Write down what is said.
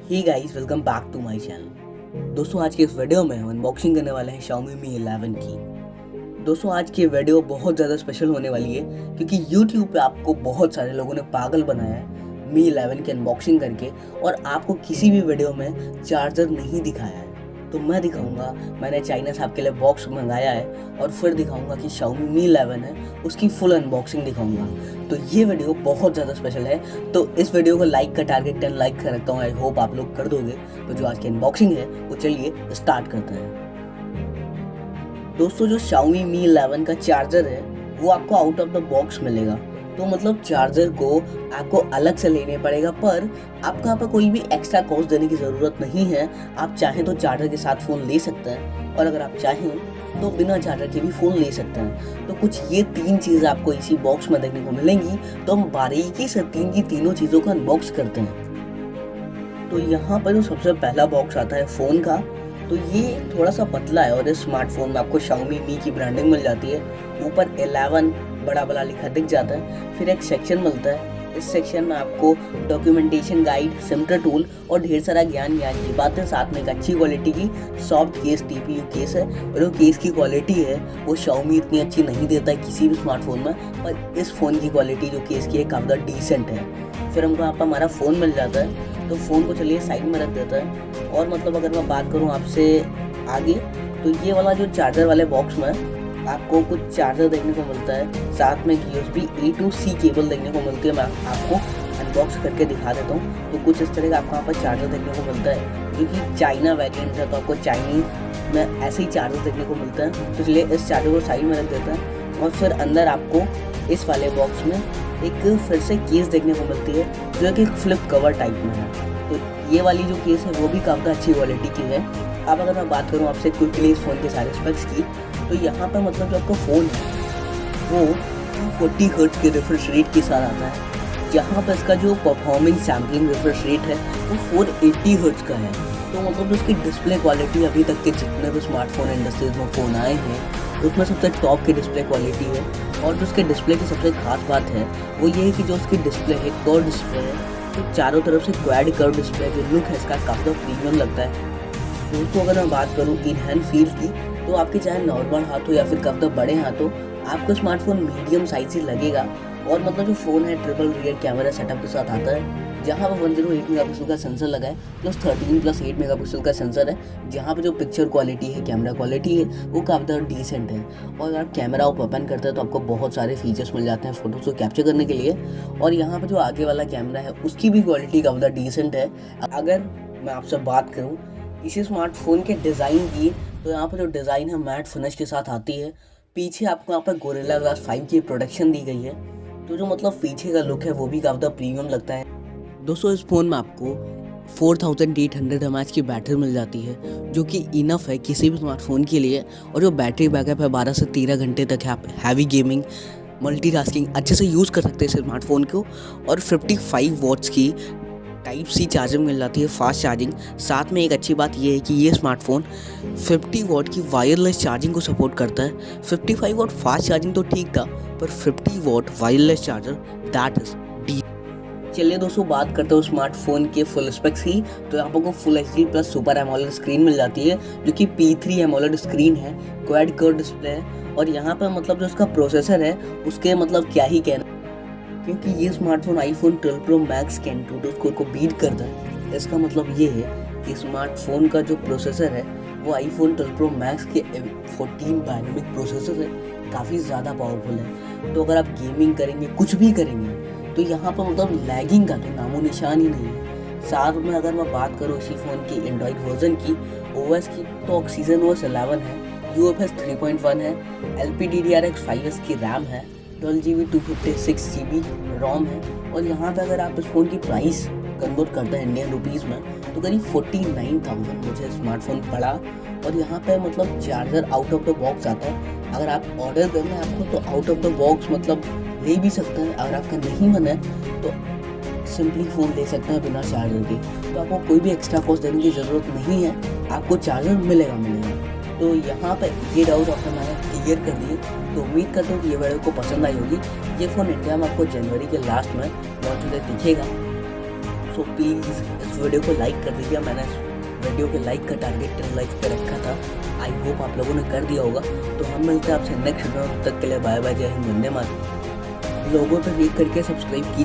Hey guys, welcome back to my channel. दोस्तों, आज के इस वीडियो में हम अनबॉक्सिंग करने वाले हैं Xiaomi Mi 11 की। दोस्तों, आज की वीडियो बहुत ज़्यादा स्पेशल होने वाली है क्योंकि YouTube पे आपको बहुत सारे लोगों ने पागल बनाया है Mi 11 की अनबॉक्सिंग करके, और आपको किसी भी वीडियो में चार्जर नहीं दिखाया है। तो मैं दिखाऊंगा, मैंने चाइना से आपके लिए बॉक्स मंगाया है, और फिर दिखाऊंगा कि Xiaomi Mi 11 है, उसकी फुल अनबॉक्सिंग दिखाऊंगा। तो ये वीडियो बहुत ज़्यादा स्पेशल है, तो इस वीडियो को लाइक का टारगेट 10 लाइक का रखता हूँ। आई होप आप लोग कर दोगे। तो जो आज की अनबॉक्सिंग है वो चलिए स्टार्ट करते हैं। दोस्तों, जो Xiaomi Mi 11 का चार्जर है वो आपको आउट ऑफ द बॉक्स मिलेगा। तो मतलब चार्जर को आपको अलग से लेने पड़ेगा, पर आपको यहाँ पर कोई भी एक्स्ट्रा कॉस्ट देने की ज़रूरत नहीं है। आप चाहें तो चार्जर के साथ फ़ोन ले सकते हैं, और अगर आप चाहें तो बिना चार्जर के भी फ़ोन ले सकते हैं। तो कुछ ये 3 चीज़ें आपको इसी बॉक्स में देखने को मिलेंगी। तो हम बारीकी से तीनों चीज़ों को अनबॉक्स करते हैं। तो यहाँ पर जो सबसे पहला बॉक्स आता है फ़ोन का, तो ये थोड़ा सा पतला है, और इस स्मार्टफोन में आपको Xiaomi Mi की ब्रांडिंग मिल जाती है। ऊपर 11 बड़ा लिखा दिख जाता है। फिर एक सेक्शन मिलता है। इस सेक्शन में आपको डॉक्यूमेंटेशन गाइड, सिम्टर टूल और ढेर सारा ज्ञान की बातें, साथ में एक अच्छी क्वालिटी की सॉफ्ट केस TPU केस है। और जो केस की क्वालिटी है वो Xiaomi इतनी अच्छी नहीं देता है किसी भी स्मार्टफोन में, पर इस फ़ोन की क्वालिटी जो केस की है काफ़ी डिसेंट है। फिर हमको यहाँ पर हमारा फ़ोन मिल जाता है। तो फ़ोन को चलिए साइड में रख देता है। और मतलब अगर मैं बात करूँ आपसे आगे, तो ये वाला जो चार्जर वाले बॉक्स में आपको कुछ चार्जर देखने को मिलता है, साथ में USB A to C cable देखने को मिलती है। मैं आपको अनबॉक्स करके दिखा देता हूँ। तो कुछ इस तरह का आपको यहाँ पर चार्जर देखने को मिलता है, जो कि चाइना वेरिएंट है, तो आपको चाइनीज में ऐसे ही चार्जर देखने को मिलता है। तो चलिए इस चार्जर को साइड में रख देते हैं। और फिर अंदर आपको इस वाले बॉक्स में एक फिर से केस देखने को मिलती है, जो कि फ्लिप कवर टाइप में है। तो ये वाली जो केस है वो भी काफ़ी अच्छी क्वालिटी की है। अब अगर मैं बात करूँ आपसे क्विकली इस फ़ोन के सारे स्पेक्स की, तो यहाँ पर मतलब जो आपका फ़ोन है वो 240 हर्ट्ज के रिफ्रेश रेट के साथ आता है, जहाँ पर इसका जो परफॉर्मिंग सैम्पलिंग रिफ्रेश रेट है वो 480 हर्ट्ज का है। तो मतलब उसकी डिस्प्ले क्वालिटी अभी तक के जितने भी स्मार्टफोन इंडस्ट्रीज में फ़ोन आए हैं उसमें सबसे टॉप की डिस्प्ले क्वालिटी है। और जो उसके डिस्प्ले की सबसे खास बात है वो ये है कि जो उसकी डिस्प्ले है कर्व डिस्प्ले है, तो चारों तरफ से क्वाड कर्व डिस्प्ले जो लुक है इसका काफ़ी प्रीमियम लगता है। दोस्तों, अगर मैं बात करूँ इन हैंड फील की, तो आपके चाहे नॉर्मल हाथ हो या फिर काफ़ी बड़े हाथ हो, आपको स्मार्टफोन मीडियम साइज ही लगेगा। और मतलब जो फ़ोन है ट्रिपल रियर कैमरा सेटअप के साथ आता है, जहाँ पर 108 मेगापिक्सल का सेंसर लगा है, प्लस 13 प्लस 8 मेगापिक्सल का सेंसर है। जहाँ पर जो पिक्चर क्वालिटी है, कैमरा क्वालिटी है, वो काफ़ी डिसेंट है। और अगर आप कैमरा ओपन करते हैं तो आपको बहुत सारे फीचर्स मिल जाते हैं फ़ोटोज़ को कैप्चर करने के लिए। और यहाँ पर जो आगे वाला कैमरा है उसकी भी क्वालिटी काफ़ी डिसेंट है। अगर मैं आपसे बात करूँ इसी स्मार्टफोन के डिज़ाइन की, तो यहाँ पर जो डिज़ाइन है मैट फिनिश के साथ आती है। पीछे आपको यहाँ पर गोरिल्ला ग्लास 5 की प्रोडक्शन दी गई है, तो जो मतलब पीछे का लुक है वो भी काफ़ी प्रीमियम लगता है। दोस्तों, इस फ़ोन में आपको 4800 mAh की बैटरी मिल जाती है, जो कि इनफ है किसी भी स्मार्टफोन के लिए। और जो बैटरी बैकअप है 12 से 13 घंटे तक है। आप हैवी गेमिंग, मल्टीटास्किंग अच्छे से यूज़ कर सकते हैं इस स्मार्टफोन को। और 55 वॉट्स की टाइप C चार्जिंग मिल जाती है, फास्ट चार्जिंग। साथ में एक अच्छी बात यह है कि ये स्मार्टफोन 50 वॉट की वायरलेस चार्जिंग को सपोर्ट करता है। 55 वॉट फास्ट चार्जिंग तो ठीक था, पर 50 what wireless charger, that is D. चलिए दोस्तों, बात करते हो स्मार्टफोन के फुल स्पेक्स की। तो यहाँ पर full HD plus super AMOLED screen मिल जाती है, जो कि P3 एमोलेड स्क्रीन है, क्वाड कर्व डिस्प्ले है। और यहाँ पर मतलब जो उसका प्रोसेसर है उसके मतलब क्या ही कहना, क्योंकि ये स्मार्टफोन iPhone 12 Pro Max के Antutu स्कोर को बीट करता है। इसका मतलब ये है कि स्मार्टफोन का जो प्रोसेसर है वो iPhone 12 Pro Max के 14 डायनेमिक प्रोसेसर है, काफ़ी ज़्यादा पावरफुल है। तो अगर आप गेमिंग करेंगे, कुछ भी करेंगे, तो यहाँ पर मतलब लैगिंग का तो नामो निशान ही नहीं है। साथ में अगर मैं बात करूँ इसी फ़ोन की एंड्रॉइड वर्जन की, OS की, तो OxygenOS 11 है, UFS 3.1 है, LPDDR5 की रैम है, 12GB 256GB रोम है। और यहाँ पे अगर आप इस फ़ोन की प्राइस कन्वर्ट करते हैं इंडियन रुपीज़ में, तो करीब 49,000 मुझे स्मार्टफोन पड़ा। और यहाँ पे मतलब charger out of the box आता है। अगर आप ऑर्डर करना है आपको, तो आउट ऑफ द बॉक्स मतलब ले भी सकते हैं। अगर आपका नहीं मन है तो सिंपली फ़ोन ले सकते हैं बिना चार्जर के। तो आपको कोई भी एक्स्ट्रा कॉस्ट देने की ज़रूरत नहीं है, आपको चार्जर मिलेगा। तो यहाँ पर ये डाउट आपने मैंने क्लियर कर दिए। तो उम्मीद करता हूँ कि ये वीडियो को पसंद आई होगी। ये फ़ोन इंडिया में आपको जनवरी के लास्ट में लॉन्च होकर दिखेगा। सो प्लीज़ इस वीडियो को लाइक कर दीजिए। मैंने इस वीडियो के लाइक का टारगेट 10 लाइक्स पे रखा था। आई होप आप लोगों ने कर दिया होगा। तो हम मिलते हैं आपसे नेक्स्ट वीडियो में। तब तक के लिए बाय बाय, जय हिंद, वंदे मातरम। लोगों पे क्लिक करके सब्सक्राइब कीजिए।